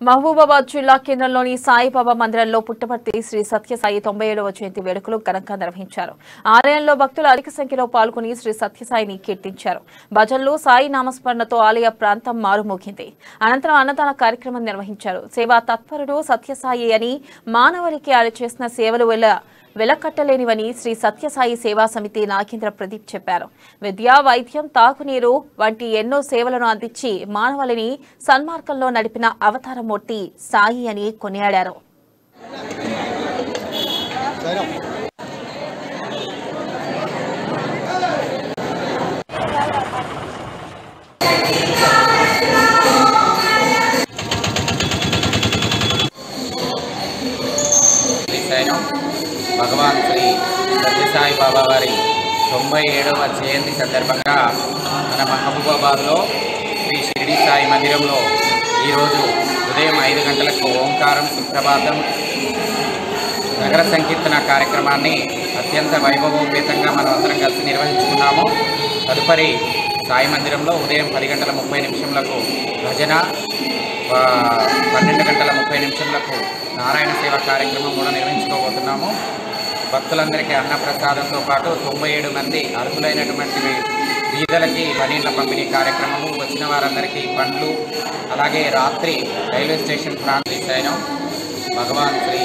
మహబూబాబాద్ జిల్లా కేంద్రంలోని సాయిబాబా మందిరంలో పుట్టపర్తి శ్రీ సత్యసాయి 97వ జయంతి వేడుకలు ఘనంగా నిర్వహించారు. ఆలయంలో భక్తులు అధిక సంఖ్యలో పాల్గొని శ్రీ సత్యసాయిని కీర్తించారు. భజనలు, సాయి నామస్మరణతో ఆలయ ప్రాంతం మారుమోగింది. అనంతరం అన్నదాన కార్యక్రమం నిర్వహించారు. సేవా తత్పరుడు సత్యసాయి అని, మానవునికి ఆయన చేసిన సేవలు వెలకట్టలేనివని శ్రీ సత్యసాయి సేవా సమితి నాగేంద్ర ప్రదీప్ చెప్పారు. విద్య, వైద్యం, తాగునీరు వంటి ఎన్నో సేవలను అందించి మానవాళిని సన్మార్గంలో నడిపిన అవతారమూర్తి సాయి అని కొనియాడారు. భగవాన్ శ్రీ సత్యసాయి బాబా వారి 97వ జయంతి సందర్భంగా మన మహబూబాబాద్లో శ్రీ షిరిడి సాయి మందిరంలో ఈరోజు ఉదయం 5 గంటలకు ఓంకారం, సుప్రభాతం, నగర సంకీర్తన కార్యక్రమాన్ని అత్యంత వైభవోపేతంగా మనం అందరం కలిసి నిర్వహించుకున్నాము. తదుపరి సాయి మందిరంలో ఉదయం 10 గంటల 30 నిమిషములకు భజన, 12 గంటల 30 నిమిషములకు నారాయణ సేవ కార్యక్రమం కూడా నిర్వహించుకోబోతున్నాము. భక్తులందరికీ అన్నప్రసాదంతో పాటు 97 మంది అర్హులైనటువంటి బీదలకి పనీళ్ల పంపిణీ కార్యక్రమము, వచ్చిన వారందరికీ పండ్లు, అలాగే రాత్రి రైల్వే స్టేషన్ ప్రాంతం భగవాన్ శ్రీ